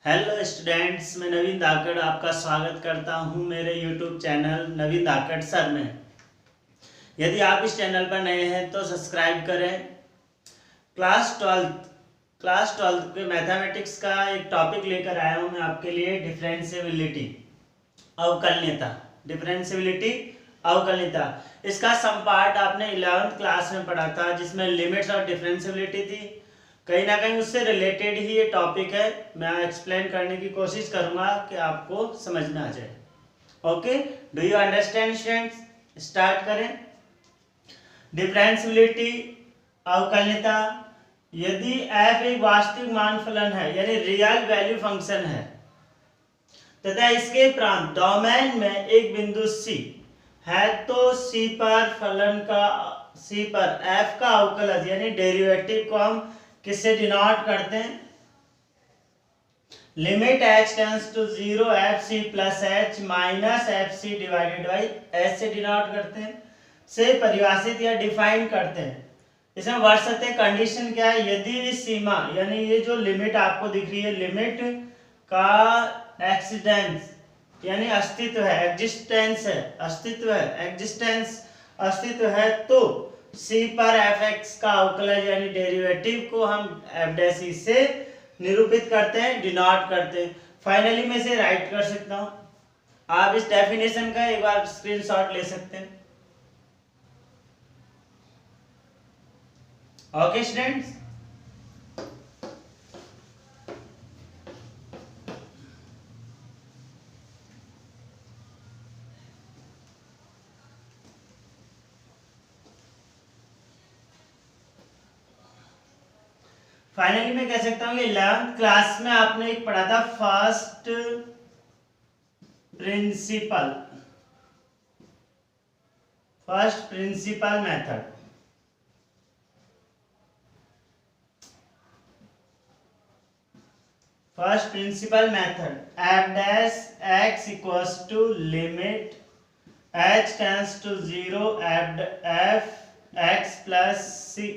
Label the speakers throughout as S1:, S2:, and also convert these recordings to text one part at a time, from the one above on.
S1: Hello students, मैं नवीन धाकड़ आपका स्वागत करता हूं मेरे यूट्यूब चैनल नवीन धाकड़ सर में। यदि आप इस चैनल पर नए हैं तो सब्सक्राइब करें। क्लास ट्वेल्थ के मैथमेटिक्स का एक टॉपिक लेकर आया हूं मैं आपके लिए, डिफरेंशिएबिलिटी, अवकलनीयता। डिफरेंशिएबिलिटी, अवकलनीयता, इसका सम पार्ट आपने 11th क्लास में पढ़ा था, जिसमें लिमिट्स और डिफरेंशिएबिलिटी थी। कहीं ना कहीं उससे रिलेटेड ही ये टॉपिक है। मैं एक्सप्लेन करने की कोशिश करूंगा कि आपको समझ में आ जाए। Okay, do you understand students? Start करें। डिफरेंशिएबिलिटी, अवकलनीयता। यदि f एक वास्तविक मान फलन है, यानी रियल वैल्यू फंक्शन है, तथा इसके प्रांत डोमेन में एक बिंदु C है, तो C पर f का अवकलज यानी डेरिवेटिव को हम किससे डिनोट करते हैं? Limit h tends to 0 fc plus h minus fc divided by h से डिनोट करते हैं, से परिभाषित या डिफाइन करते हैं। इसमें वर्षते कंडीशन क्या है? यदि इस सीमा यानी ये जो लिमिट आपको दिख रही है, लिमिट का एक्सिडेंस यानी अस्तित्व है, एग्जिस्टेंस है, अस्तित्व है, एग्जिस्टेंस अस्तित्व है, तो c पर fx का अवकलज यानी डेरिवेटिव को हम f डैश ई से निरूपित करते हैं, डिनोट करते हैं। फाइनली मैं इसे राइट कर सकता हूं। आप इस डेफिनेशन का एक बार स्क्रीनशॉट ले सकते हैं। ओके स्टूडेंट्स, फाइनली मैं कह सकता हूँ कि 11th क्लास में आपने एक पढ़ा था first principle method. First principle method, f dash x equals to limit h tends to 0 f x plus c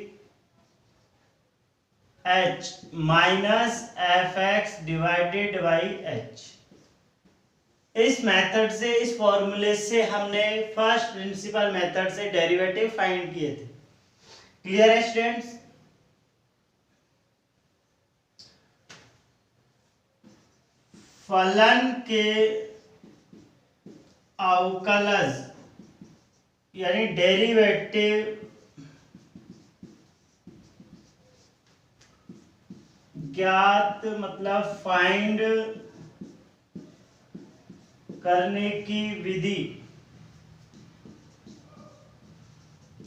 S1: h minus f x divided by h। इस मेथड से, इस फॉर्मूले से हमने फर्स्ट प्रिंसिपल मेथड से डेरिवेटिव फाइंड किए थे। Clear है स्टूडेंट्स? फलन के अवकलज यानी डेरिवेटिव ज्ञात मतलब फाइंड करने की विधि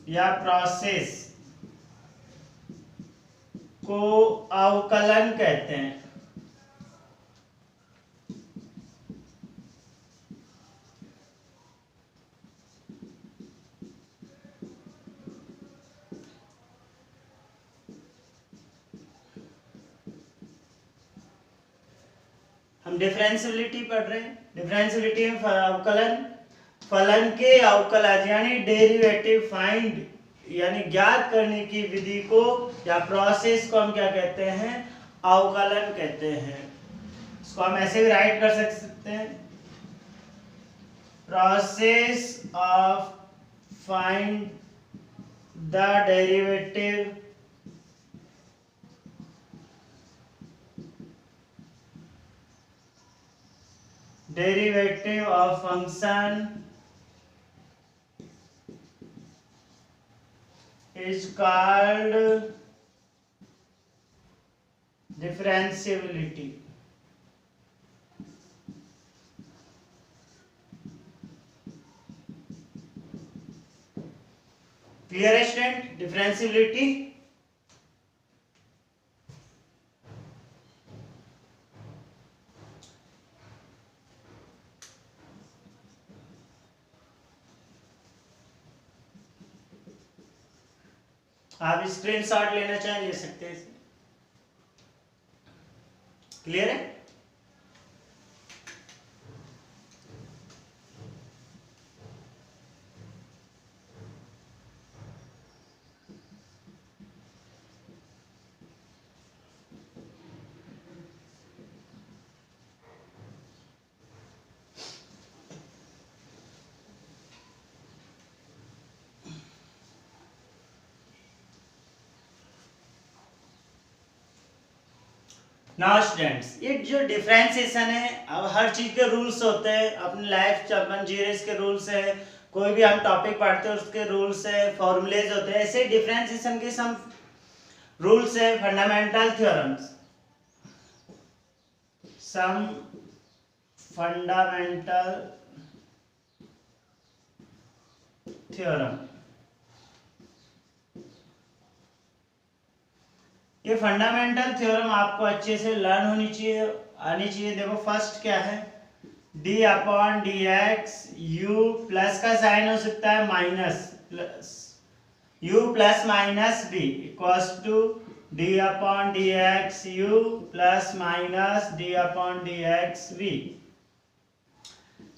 S1: या प्रोसेस को अवकलन कहते हैं। हम डिफरेंशिएबिलिटी पढ़ रहे हैं। डिफरेंशिएबिलिटी में अवकलन, फलन के अवकलज यानी डेरिवेटिव फाइंड यानी ज्ञात करने की विधि को या प्रोसेस को हम क्या कहते हैं? अवकलन कहते हैं। इसको हम ऐसे भी राइट कर सकते हैं, process of find the derivative of function is called differentiability. Clear है स्टूडेंट? डिफरेंशिएबिलिटी आप स्क्रीनशॉट लेना चाहें ले सकते हैं। क्लियर है? नाउ स्टूडेंट्स, ये जो डिफरेंशिएशन है, अब हर चीज के रूल्स होते हैं, अपनी लाइफ अपन जी रहे इसके रूल्स है, कोई भी हम टॉपिक पढ़ते हैं उसके रूल्स है, फॉर्मूलेज होते हैं, ऐसे डिफरेंशिएशन के सम रूल्स है, fundamental theorems, some fundamental theorem. ये फंडामेंटल थ्योरम आपको अच्छे से लर्न होनी चाहिए, आनी चाहिए। देखो फर्स्ट क्या है, d upon D x, u plus का साइन हो सकता है minus, plus u plus minus b equals to d upon D x u plus minus d upon D x v।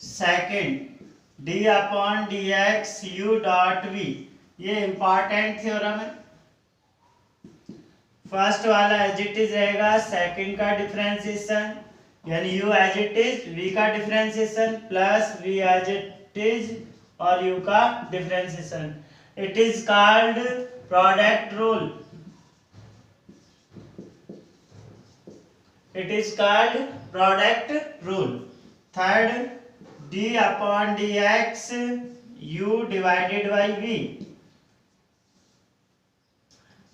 S1: Second, d upon D x u dot v, ये important theorem है। First वाला as it is रहेगा, second का differentiation यानी u as it is, v का differentiation plus v as it is और u का differentiation. It is called product rule, it is called product rule. Third, d upon D x u divided by v,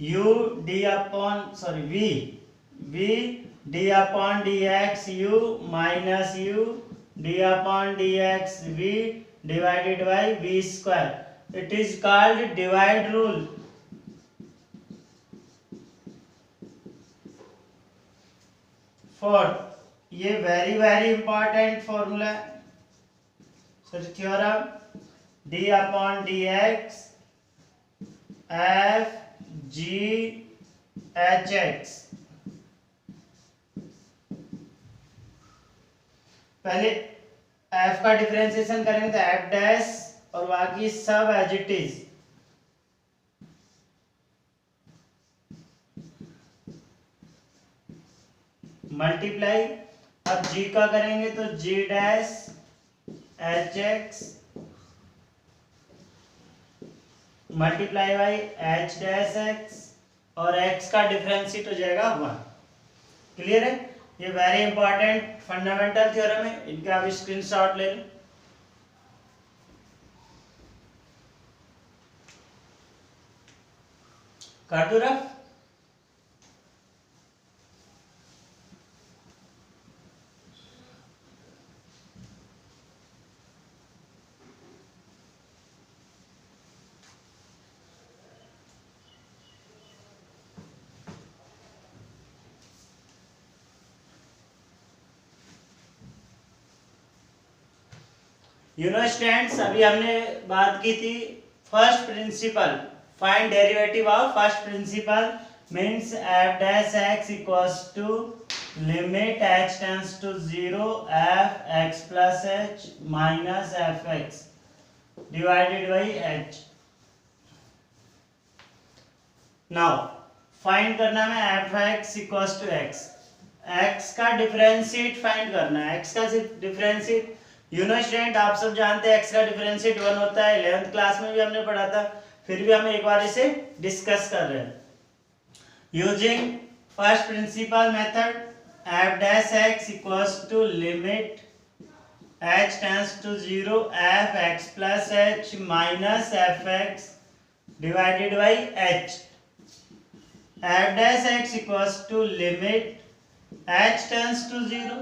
S1: u d upon v d upon dx u minus u d upon dx v divided by v square. It is called divide rule. Fourth, ये very important formula, so theorem d upon dx f g h x। पहले f का differentiation करेंगे तो f dash और बाकी सब as it is. Multiply, अब g का करेंगे तो g dash H x multiply by H dash x और x का डिफरेंशिएट हो जाएगा 1। क्लियर है? ये वेरी इंपॉर्टेंट फंडामेंटल थ्योरम है, इनका आप स्क्रीनशॉट ले लो। कर दो रफ। स्टूडेंट्स, अभी हमने बात की थी first principle, find derivative of first principle means f dash x equals to limit h tends to 0 f x plus h minus f x divided by h। Now find करना है f x equals to x, x का differentiate find करना है। x का सिर्फ differentiate, student आप सब जानते हैं x का डिफरेंशिएट 1 होता है, 11th क्लास में भी हमने पढ़ा था, फिर भी हम एक बार इसे डिस्कस कर रहे हैं। Using first principle method f dash x equals to limit h tends to 0 f x plus h minus f x divided by h। f dash x equals to limit h tends to 0,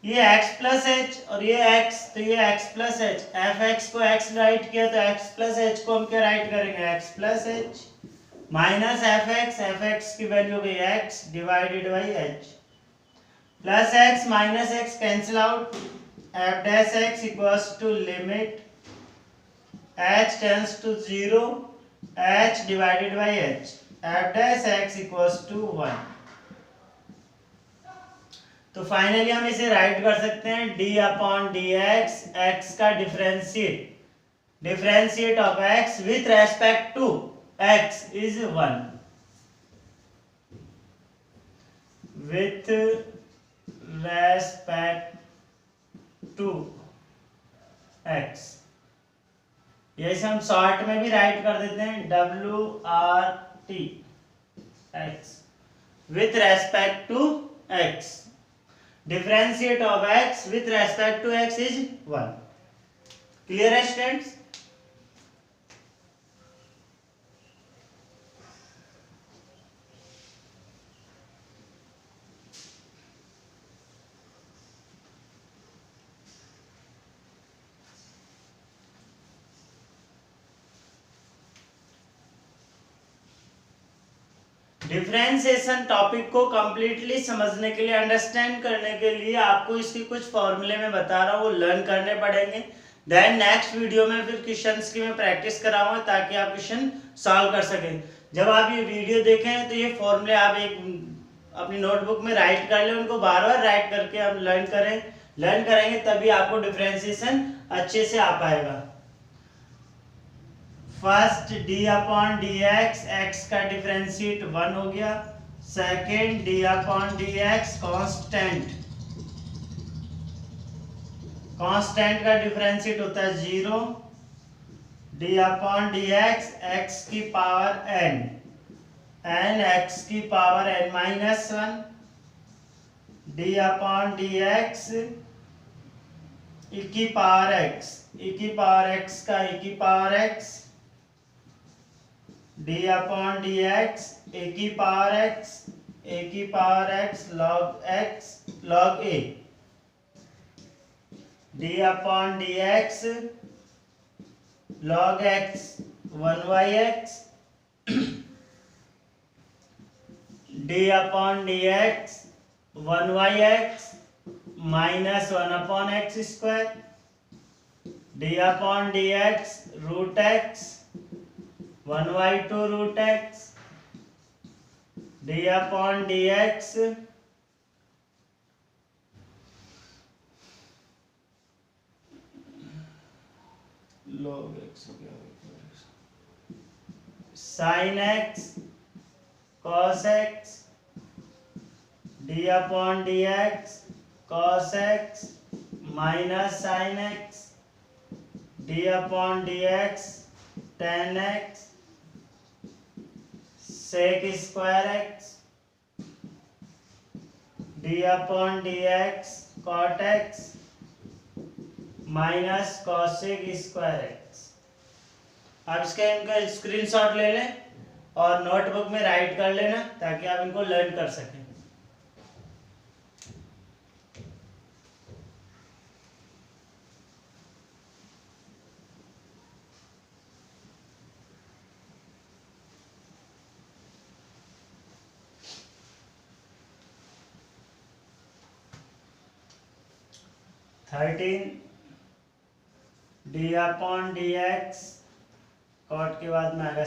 S1: ये x plus H और ये x, तो ये x plus H, F x को x right किया तो x plus H को हम क्या राइट करेंगे, x plus h minus f x की वैल्यू हो गई x divided by h plus x minus x cancel out, f dash x equals to limit h tends to 0 h divided by h, f dash x equals to 1। तो finally हम इसे right कर सकते हैं d upon D X, X का differentiate, differentiate of x with respect to x is 1, with respect to x। जैसे हम short में भी राइट कर देते हैं WRT x with respect to x. Differentiate of x with respect to x is 1. Clear है students? Differentiation topic को completely समझने के लिए, अंडरस्टैंड करने के लिए आपको इसकी कुछ फॉर्मूले में बता रहा हूँ वो लर्न करने पड़ेंगे। देन नेक्स्ट वीडियो में फिर क्वेश्चंस की मैं प्रैक्टिस कराऊंगा ताकि आप क्वेश्चन सॉल्व कर सकें। जब आप ये वीडियो देखें तो ये फॉर्मूले आप एक अपनी नोटबुक में राइट कर लें, उनको बार बार राइट करके आप लर्न करेंगे तभी आपको डिफरेंशिएशन अच्छे से आ पाएगा। First d upon D X, X का डिफरेंशिएट 1 हो गया। Second d upon D x constant, constant का डिफरेंशिएट होता है 0। d upon D X, x की पावर n, n एक्स की power n minus 1। d upon D x e की power x, e की पावर x का e की power x, d upon D x ए की पावर x, a की power x log a। d upon D x log x 1/x, d upon D x 1/x minus 1 upon x square. d upon D x root x 1/2 root x। d upon D x log x sin x cos x। d upon D x cos x minus sin x। d upon D x tan x sec square x। d upon D x cot x minus cosec square x। आप इसका इनका screenshot ले लें और notebook में right कर लेना ताकि आप इनको लर्न कर सकें। d upon D x cot के बाद में आएगा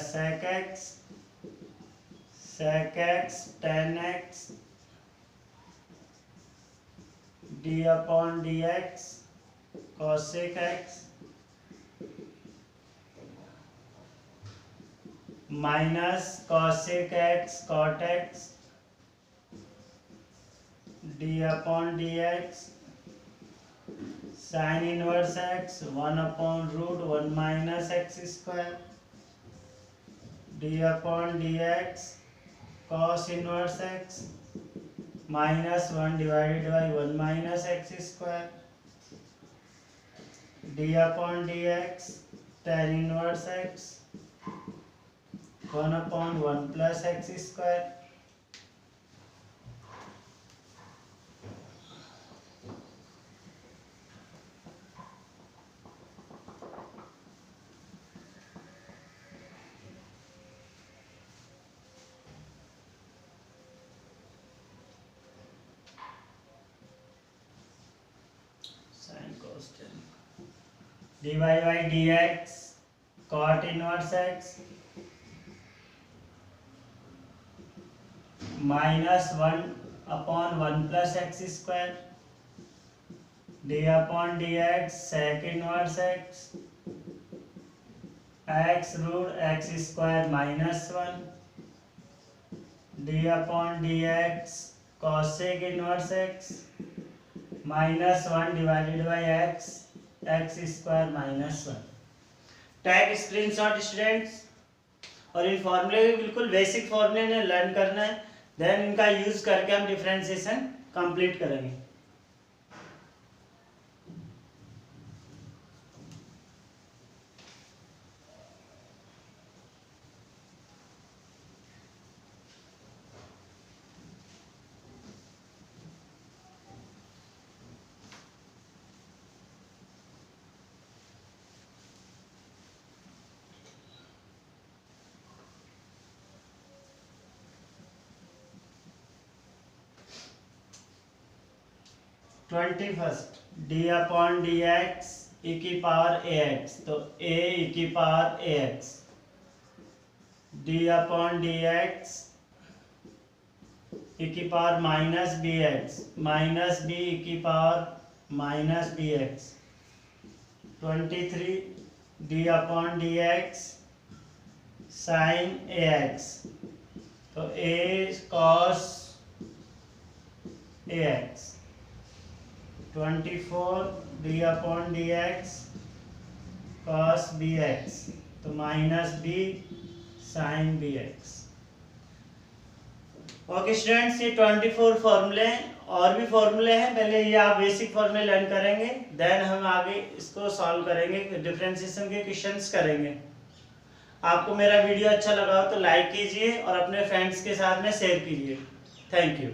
S1: sec x tan x। d upon D x cosec x minus cosec x cot x। d upon D x sine inverse x 1 upon root 1 minus x square. d upon D x cos inverse x minus 1 divided by 1 minus x square. d upon D x tan inverse x 1 upon 1 plus x square. dy by dx cot inverse x minus 1 upon 1 plus x square. d upon D x sec inverse x x root x square minus 1। d upon D x cosec inverse x minus 1 divided by x square minus 1। Tag screenshot students, और इन फॉर्मूले के बिल्कुल basic फॉर्मूले ने learn करना है। Then इनका यूज करके हम डिफरेंशिएशन कंप्लीट करेंगे। Twenty first D upon D X E की पावर ए एक्स, तो ए ई की power A X, D upon D X E की power minus B X, minus B E की power minus B X. 23 D upon D x sine A X, तो A cos A X. 24 D upon D x cos B X, तो minus B sine B x. Okay students, ये 24 फॉर्मूले हैं, और भी फॉर्मूले हैं, पहले ये आप बेसिक फॉर्मूले लर्न करेंगे, देन हम आगे इसको सॉल्व करेंगे, डिफरेंशिएशन के क्वेश्चंस करेंगे। आपको मेरा वीडियो अच्छा लगा हो तो लाइक कीजिए और अपने फ्रेंड्स के साथ में शेयर कीजिए। Thank you.